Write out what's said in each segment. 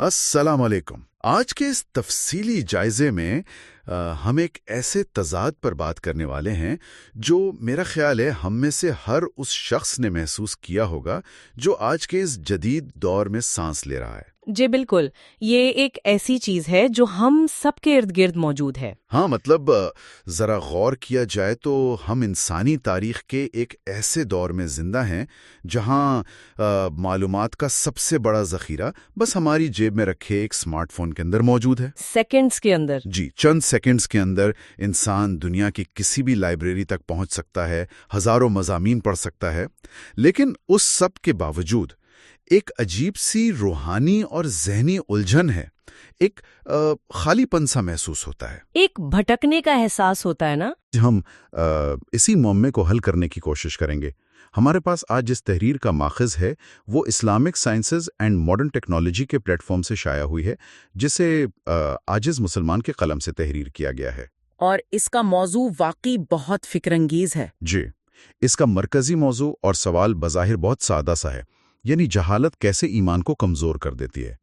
अस्सलाम वालेकुम। आज के इस तफसीली जायजे में हम एक ऐसे तज़ाद पर बात करने वाले हैं जो मेरा ख्याल है हम में से हर उस शख्स ने महसूस किया होगा जो आज के इस जदीद दौर में सांस ले रहा है। जी बिल्कुल, ये एक ऐसी चीज है जो हम सबके इर्द गिर्द मौजूद है। हाँ, मतलब ज़रा गौर किया जाए तो हम इंसानी तारीख के एक ऐसे दौर में ज़िंदा हैं जहाँ मालूमात का सबसे बड़ा ज़ख़ीरा बस हमारी जेब में रखे एक स्मार्टफोन के अंदर मौजूद है। सेकंड्स के अंदर। जी, चंद सेकंड्स के अंदर इंसान दुनिया की किसी भी लाइब्रेरी तक पहुंच सकता है, हज़ारों मज़ामीन पढ़ सकता है। लेकिन उस सब के बावजूद एक अजीब सी रूहानी और ज़हनी उलझन है, एक खालीपन सा महसूस होता है, एक भटकने का एहसास होता है ना। हम इसी मुअम्मे को हल करने की कोशिश करेंगे। हमारे पास आज जिस तहरीर का माखज़ है वो Islamic sciences and modern technology के प्लेटफॉर्म से शाया हुई है, जिसे आजिज़ मुसलमान के कलम से तहरीर किया गया है। और इसका मौजू वाकई बहुत फिक्रंगीज है। जी, इसका मरकज़ी मौजू और सवाल बज़ाहिर बहुत सादा सा है, यानी जहालत कैसे ईमान को कमज़ोर कर देती है।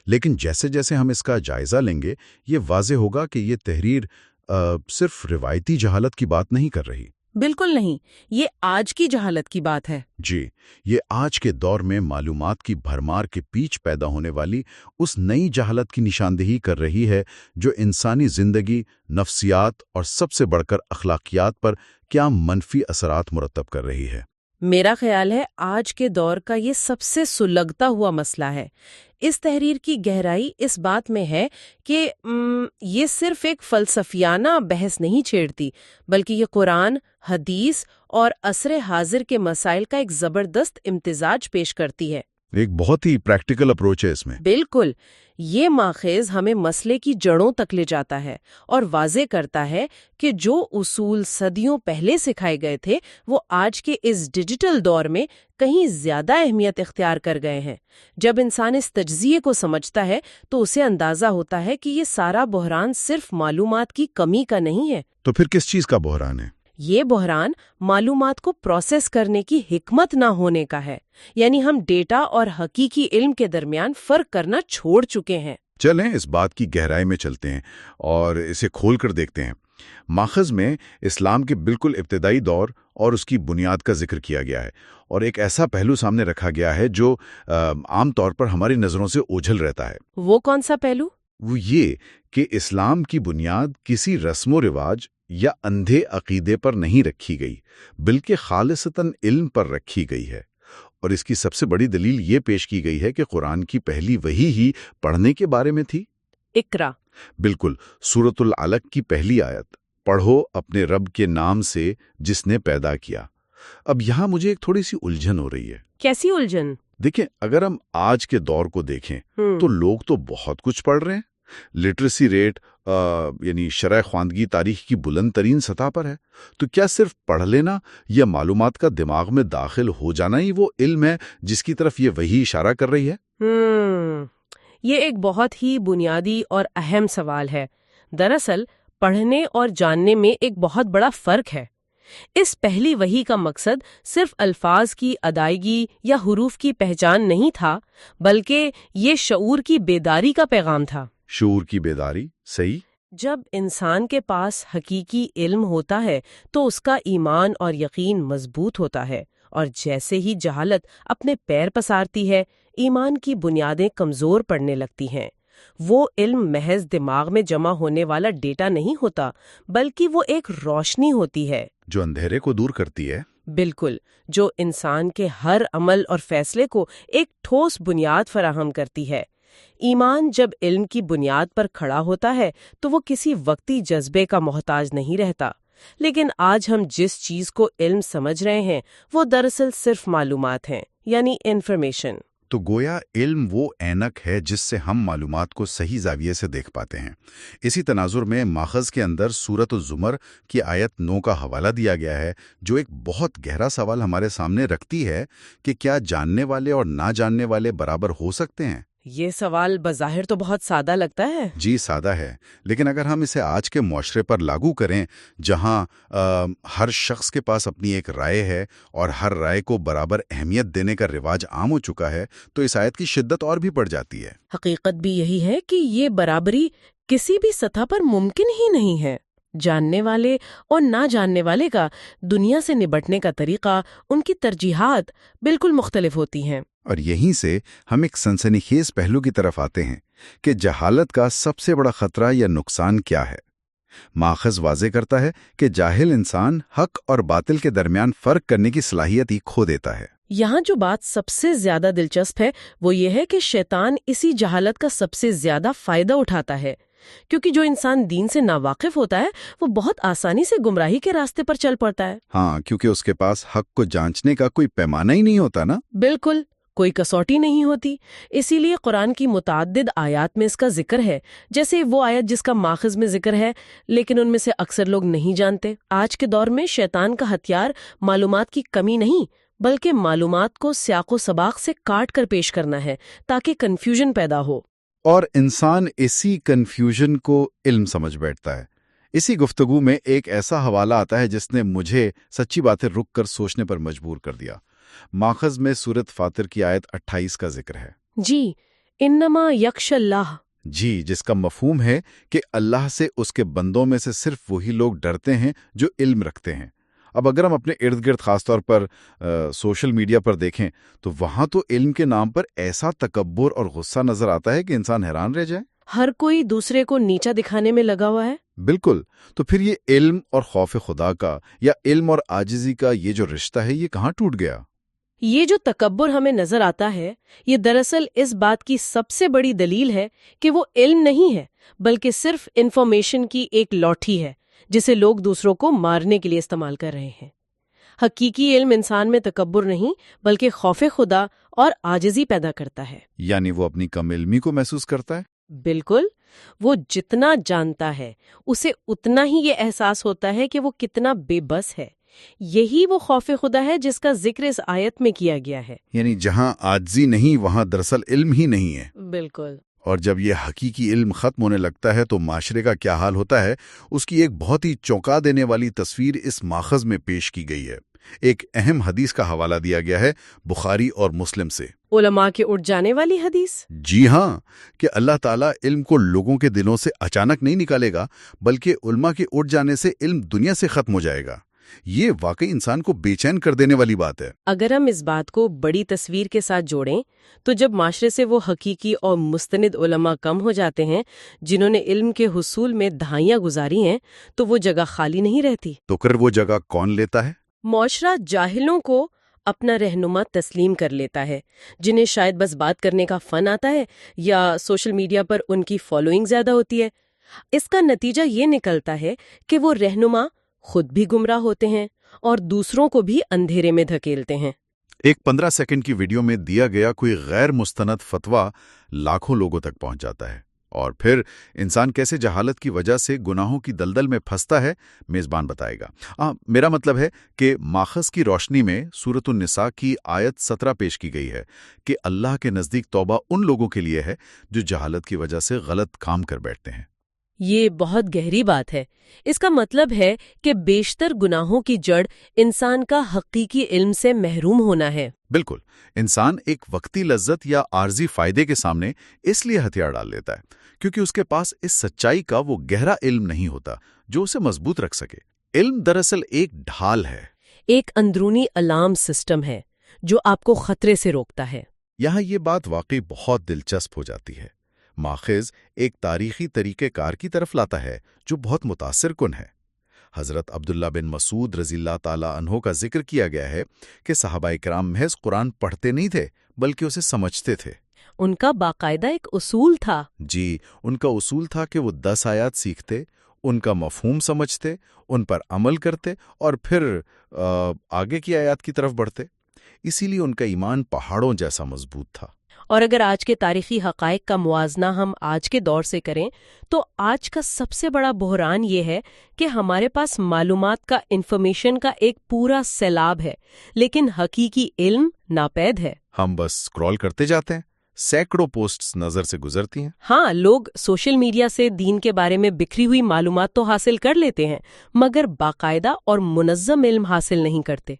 लेकिन जैसे जैसे हम इसका जायज़ा लेंगे ये वाज़े होगा कि ये तहरीर सिर्फ रिवायती जहालत की बात नहीं कर रही। बिल्कुल नहीं, ये आज की जहालत की बात है। जी, ये आज के दौर में मालूमात की भरमार के बीच पैदा होने वाली उस नई जहालत की निशानदेही कर रही है जो इंसानी ज़िंदगी, नफ्सियात और सबसे बढ़कर अखलाकियात पर क्या मनफी असरात मुरतब कर रही है। मेरा ख्याल है आज के दौर का ये सबसे सुलगता हुआ मसला है। इस तहरीर की गहराई इस बात में है कि ये सिर्फ एक फ़लसफ़ियाना बहस नहीं छेड़ती, बल्कि ये कुरान, हदीस और असर हाजिर के मसाइल का एक ज़बरदस्त इम्तिजाज पेश करती है। एक बहुत ही प्रैक्टिकल अप्रोच है इसमें। बिल्कुल, ये माखेज़ हमें मसले की जड़ों तक ले जाता है और वाज़े करता है कि जो उसूल सदियों पहले सिखाए गए थे वो आज के इस डिजिटल दौर में कहीं ज़्यादा अहमियत इख्तियार कर गए हैं। जब इंसान इस तज्ज़िये को समझता है तो उसे अंदाज़ा होता है कि ये सारा बहरान सिर्फ मालूमात की कमी का नहीं है। तो फिर किस चीज़ का बहरान है? ये बहरान मालूमात को प्रोसेस करने की हिकमत ना होने का है। यानी हम डेटा और हकीकी इल्म के दरमियान फ़र्क करना छोड़ चुके हैं। चलें इस बात की गहराई में चलते हैं और इसे खोल कर देखते हैं। माखज़ में इस्लाम के बिल्कुल इब्तिदाई दौर और उसकी बुनियाद का जिक्र किया गया है और एक ऐसा पहलू सामने रखा गया है जो आम तौर पर हमारी नज़रों से ओझल रहता है। वो कौन सा पहलू? वो ये कि इस्लाम की बुनियाद किसी रस्म रिवाज या अंधे अकीदे पर नहीं रखी गई, बल्कि खालिसतन इल्म पर रखी गई है। और इसकी सबसे बड़ी दलील ये पेश की गई है कि कुरान की पहली वही ही पढ़ने के बारे में थी। इकरा। बिल्कुल, सूरतुल अलक की पहली आयत, पढ़ो अपने रब के नाम से जिसने पैदा किया। अब यहाँ मुझे एक थोड़ी सी उलझन हो रही है। कैसी उलझन? देखें, अगर हम आज के दौर को देखें तो लोग तो बहुत कुछ पढ़ रहे हैं। लिटरेसी रेट यानी शरह ख्वानगी तारीख की बुलंद तरीन सतह पर है। तो क्या सिर्फ पढ़ लेना या मालूमात का दिमाग में दाखिल हो जाना ही वो इल्म है जिसकी तरफ ये वही इशारा कर रही है? ये एक बहुत ही बुनियादी और अहम सवाल है। दरअसल पढ़ने और जानने में एक बहुत बड़ा फर्क है। इस पहली वही का मकसद सिर्फ अल्फाज की अदायगी या हुरूफ की पहचान नहीं था, बल्कि ये शऊर की बेदारी का पैगाम था। शऊर की बेदारी, सही। जब इंसान के पास हकीकी इल्म होता है तो उसका ईमान और यकीन मजबूत होता है, और जैसे ही जहालत अपने पैर पसारती है ईमान की बुनियादें कमज़ोर पड़ने लगती हैं। वो इल्म महज दिमाग में जमा होने वाला डेटा नहीं होता, बल्कि वो एक रोशनी होती है जो अंधेरे को दूर करती है। बिल्कुल, जो इंसान के हर अमल और फैसले को एक ठोस बुनियाद फराहम करती है। ईमान जब इल्म की बुनियाद पर खड़ा होता है तो वो किसी वक्ती जज्बे का मोहताज नहीं रहता। लेकिन आज हम जिस चीज़ को इल्म समझ रहे हैं वो दरअसल सिर्फ मालूमात हैं, यानी इन्फॉर्मेशन। तो गोया इल्म वो ऐनक है जिससे हम मालूमात को सही जाविये से देख पाते हैं। इसी तनाजुर में माखज़ के अंदर सूरत ज़ुमर की आयत 9 का हवाला दिया गया है, जो एक बहुत गहरा सवाल हमारे सामने रखती है कि क्या जानने वाले और ना जानने वाले बराबर हो सकते हैं? یہ سوال بظاہر تو بہت سادہ لگتا ہے۔ جی سادہ ہے، لیکن اگر ہم اسے آج کے معاشرے پر لاگو کریں جہاں ہر شخص کے پاس اپنی ایک رائے ہے اور ہر رائے کو برابر اہمیت دینے کا رواج عام ہو چکا ہے، تو اس آیت کی شدت اور بھی بڑھ جاتی ہے۔ حقیقت بھی یہی ہے کہ یہ برابری کسی بھی سطح پر ممکن ہی نہیں ہے۔ جاننے والے اور نہ جاننے والے کا دنیا سے نبٹنے کا طریقہ، ان کی ترجیحات بالکل مختلف ہوتی ہیں۔ اور یہیں سے ہم ایک سنسنی خیز پہلو کی طرف آتے ہیں کہ جہالت کا سب سے بڑا خطرہ یا نقصان کیا ہے۔ ماخذ واضح کرتا ہے کہ جاہل انسان حق اور باطل کے درمیان فرق کرنے کی صلاحیت ہی کھو دیتا ہے۔ یہاں جو بات سب سے زیادہ دلچسپ ہے وہ یہ ہے کہ شیطان اسی جہالت کا سب سے زیادہ فائدہ اٹھاتا ہے، کیونکہ جو انسان دین سے ناواقف ہوتا ہے وہ بہت آسانی سے گمراہی کے راستے پر چل پڑتا ہے۔ ہاں، کیونکہ اس کے پاس حق کو جانچنے کا کوئی پیمانہ ہی نہیں ہوتا نا۔ بالکل، کوئی کسوٹی نہیں ہوتی۔ اسی لیے قرآن کی متعدد آیات میں اس کا ذکر ہے، جیسے وہ آیت جس کا ماخذ میں ذکر ہے لیکن ان میں سے اکثر لوگ نہیں جانتے۔ آج کے دور میں شیطان کا ہتھیار معلومات کی کمی نہیں بلکہ معلومات کو سیاق و سباق سے کاٹ کر پیش کرنا ہے تاکہ کنفیوژن پیدا ہو۔ اور انسان اسی کنفیوژن کو علم سمجھ بیٹھتا ہے۔ اسی گفتگو میں ایک ایسا حوالہ آتا ہے جس نے مجھے سچی باتیں رک کر سوچنے پر مجبور کر دیا۔ ماخذ میں سورۃ فاطر کی آیت 28 کا ذکر ہے۔ جی، انما یخشی اللہ۔ جی، جس کا مفہوم ہے کہ اللہ سے اس کے بندوں میں سے صرف وہی لوگ ڈرتے ہیں جو علم رکھتے ہیں۔ اب اگر ہم اپنے ارد گرد خاص طور پر سوشل میڈیا پر دیکھیں تو وہاں تو علم کے نام پر ایسا تکبر اور غصہ نظر آتا ہے کہ انسان حیران رہ جائے۔ ہر کوئی دوسرے کو نیچا دکھانے میں لگا ہوا ہے۔ بالکل، تو پھر یہ علم اور خوف خدا کا یا علم اور عاجزی کا یہ جو رشتہ ہے یہ کہاں ٹوٹ گیا؟ یہ جو تکبر ہمیں نظر آتا ہے یہ دراصل اس بات کی سب سے بڑی دلیل ہے کہ وہ علم نہیں ہے بلکہ صرف انفارمیشن کی ایک لاٹھی ہے جسے لوگ دوسروں کو مارنے کے لیے استعمال کر رہے ہیں۔ حقیقی علم انسان میں تکبر نہیں بلکہ خوف خدا اور عاجزی پیدا کرتا ہے۔ یعنی وہ اپنی کم علمی کو محسوس کرتا ہے؟ بالکل، وہ جتنا جانتا ہے اسے اتنا ہی یہ احساس ہوتا ہے کہ وہ کتنا بے بس ہے۔ یہی وہ خوف خدا ہے جس کا ذکر اس آیت میں کیا گیا ہے۔ یعنی جہاں عاجزی نہیں وہاں دراصل علم ہی نہیں ہے۔ بالکل۔ اور جب یہ حقیقی علم ختم ہونے لگتا ہے تو معاشرے کا کیا حال ہوتا ہے، اس کی ایک بہت ہی چونکا دینے والی تصویر اس ماخذ میں پیش کی گئی ہے۔ ایک اہم حدیث کا حوالہ دیا گیا ہے بخاری اور مسلم سے۔ علماء کے اٹھ جانے والی حدیث؟ جی ہاں، کہ اللہ تعالیٰ علم کو لوگوں کے دلوں سے اچانک نہیں نکالے گا بلکہ علماء کے اٹھ جانے سے علم دنیا سے ختم ہو جائے گا۔ یہ واقعی انسان کو بے چین کر دینے والی بات ہے۔ اگر ہم اس بات کو بڑی تصویر کے ساتھ جوڑیں تو جب معاشرے سے وہ حقیقی اور مستند علماء کم ہو جاتے ہیں جنہوں نے علم کے حصول میں دہائیاں گزاری ہیں تو وہ جگہ خالی نہیں رہتی۔ تو پھر وہ جگہ کون لیتا ہے؟ معاشرہ جاہلوں کو اپنا رہنما تسلیم کر لیتا ہے، جنہیں شاید بس بات کرنے کا فن آتا ہے یا سوشل میڈیا پر ان کی فالوئنگ زیادہ ہوتی ہے۔ اس کا نتیجہ یہ نکلتا ہے کہ وہ رہنما خود بھی گمراہ ہوتے ہیں اور دوسروں کو بھی اندھیرے میں دھکیلتے ہیں۔ ایک 15 سیکنڈ کی ویڈیو میں دیا گیا کوئی غیر مستند فتویٰ لاکھوں لوگوں تک پہنچ جاتا ہے، اور پھر انسان کیسے جہالت کی وجہ سے گناہوں کی دلدل میں پھنستا ہے میزبان بتائے گا۔ میرا مطلب ہے کہ ماخذ کی روشنی میں سورۃ النساء کی آیت 17 پیش کی گئی ہے کہ اللہ کے نزدیک توبہ ان لوگوں کے لیے ہے جو جہالت کی وجہ سے غلط کام کر بیٹھتے ہیں۔ یہ بہت گہری بات ہے۔ اس کا مطلب ہے کہ بیشتر گناہوں کی جڑ انسان کا حقیقی علم سے محروم ہونا ہے۔ بالکل، انسان ایک وقتی لذت یا عارضی فائدے کے سامنے اس لیے ہتھیار ڈال لیتا ہے کیونکہ اس کے پاس اس سچائی کا وہ گہرا علم نہیں ہوتا جو اسے مضبوط رکھ سکے۔ علم دراصل ایک ڈھال ہے، ایک اندرونی الارم سسٹم ہے جو آپ کو خطرے سے روکتا ہے۔ یہاں یہ بات واقعی بہت دلچسپ ہو جاتی ہے۔ ماخذ ایک تاریخی طریقہ کار کی طرف لاتا ہے جو بہت متاثر کن ہے۔ حضرت عبداللہ بن مسعود رضی اللہ تعالیٰ عنہ کا ذکر کیا گیا ہے کہ صحابہ کرام محض قرآن پڑھتے نہیں تھے بلکہ اسے سمجھتے تھے۔ ان کا باقاعدہ ایک اصول تھا۔ جی، ان کا اصول تھا کہ وہ 10 آیات سیکھتے، ان کا مفہوم سمجھتے، ان پر عمل کرتے اور پھر آگے کی آیات کی طرف بڑھتے۔ اسی لیے ان کا ایمان پہاڑوں جیسا مضبوط تھا۔ اور اگر آج کے تاریخی حقائق کا موازنہ ہم آج کے دور سے کریں تو آج کا سب سے بڑا بحران یہ ہے کہ ہمارے پاس معلومات کا انفارمیشن کا ایک پورا سیلاب ہے لیکن حقیقی علم ناپید ہے۔ ہم بس سکرول کرتے جاتے ہیں، सैकड़ों पोस्ट्स नजर से गुजरती हैं। हाँ, लोग सोशल मीडिया से दीन के बारे में बिखरी हुई मालूमात तो हासिल कर लेते हैं, मगर बाकायदा और मुनज़्ज़म इल्म हासिल नहीं करते।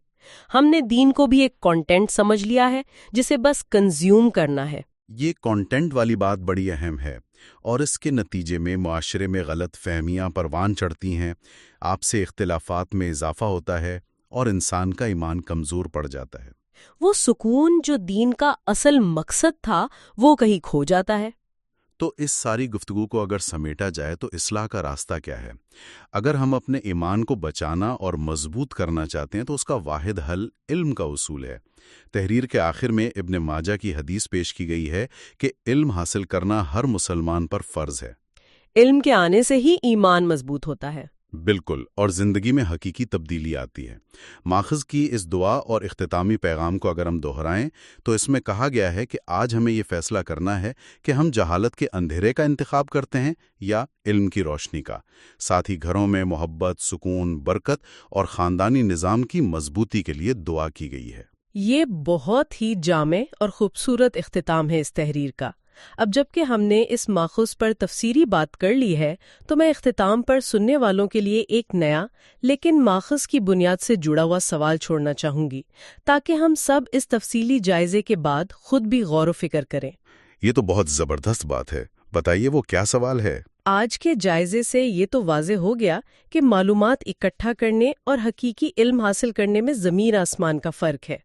हमने दीन को भी एक कंटेंट समझ लिया है जिसे बस कंज्यूम करना है। ये कंटेंट वाली बात बड़ी अहम है, और इसके नतीजे में मुआशरे में गलत फहमियाँ परवान चढ़ती हैं, आपसे इख्तिलाफात में इजाफा होता है और इंसान का ईमान कमज़ोर पड़ जाता है। वो सुकून जो दीन का असल मकसद था वो कहीं खो जाता है। तो इस सारी गुफ्तगू को अगर समेटा जाए तो इस्लाह का रास्ता क्या है? अगर हम अपने ईमान को बचाना और मजबूत करना चाहते हैं तो उसका वाहिद हल इल्म का उसूल है। तहरीर के आखिर में इब्न माजा की हदीस पेश की गई है कि इल्म हासिल करना हर मुसलमान पर फ़र्ज है। इल्म के आने से ही ईमान मजबूत होता है। बिल्कुल, और ज़िंदगी में हकीकी तब्दीली आती है। माखज़ की इस दुआ और इख्तितामी पैगाम को अगर हम दोहराएं तो इसमें कहा गया है कि आज हमें ये फैसला करना है कि हम जहालत के अंधेरे का इंतखाब करते हैं या इल्म की रोशनी का। साथ ही घरों में मोहब्बत, सुकून, बरकत और ख़ानदानी निज़ाम की मजबूती के लिए दुआ की गई है। ये बहुत ही जामे और खूबसूरत इख्तिताम है इस तहरीर का। अब जबकि हमने इस माखूज़ पर तफसीरी बात कर ली है, तो मैं इख्तिताम पर सुनने वालों के लिए एक नया लेकिन माखूज़ की बुनियाद से जुड़ा हुआ सवाल छोड़ना चाहूँगी, ताकि हम सब इस तफसीली जायजे के बाद खुद भी गौर व फिक्र करें। ये तो बहुत ज़बरदस्त बात है, बताइए वो क्या सवाल है? आज के जायजे से ये तो वाज़े हो गया कि मालूमात इकट्ठा करने और हकीकी इल्म हासिल करने में ज़मीन आसमान का फ़र्क है।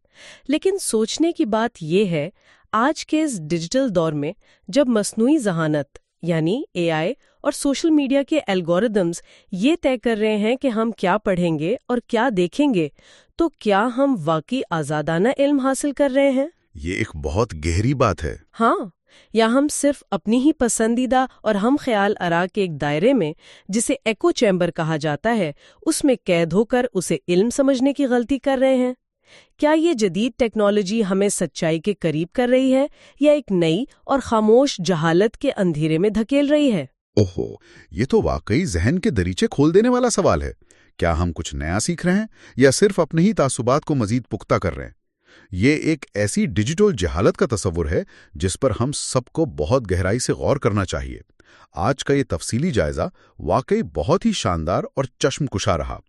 लेकिन सोचने की बात यह है, आज के इस डिजिटल दौर में जब मस्नूई ज़हानत यानी एआई और सोशल मीडिया के एल्गोरिदम्स ये तय कर रहे हैं कि हम क्या पढ़ेंगे और क्या देखेंगे, तो क्या हम वाकई आज़ादाना इल्म हासिल कर रहे हैं? ये एक बहुत गहरी बात है। हाँ, या हम सिर्फ अपनी ही पसंदीदा और हम ख्याल आरा के एक दायरे में, जिसे एको चैम्बर कहा जाता है, उसमें कैद होकर उसे इल्म समझने की गलती कर रहे हैं? क्या ये जदीद टेक्नोलॉजी हमें सच्चाई के करीब कर रही है या एक नई और खामोश जहालत के अंधेरे में धकेल रही है? ओहो, ये तो वाकई जहन के दरीचे खोल देने वाला सवाल है। क्या हम कुछ नया सीख रहे हैं या सिर्फ अपने ही तासुबात को मजीद पुख्ता कर रहे हैं? ये एक ऐसी डिजिटल जहालत का तस्वुर है जिस पर हम सबको बहुत गहराई से गौर करना चाहिए। आज का ये तफसीली जायजा वाकई बहुत ही शानदार और चश्मकुशा रहा।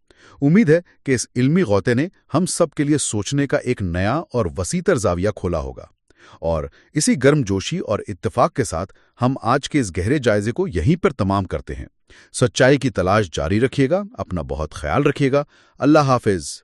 उम्मीद है कि इस इल्मी गौते ने हम सब के लिए सोचने का एक नया और वसीतर जाविया खोला होगा। और इसी गर्मजोशी और इत्तेफाक के साथ हम आज के इस गहरे जायजे को यहीं पर तमाम करते हैं। सच्चाई की तलाश जारी रखिएगा, अपना बहुत ख्याल रखिएगा। अल्लाह हाफिज।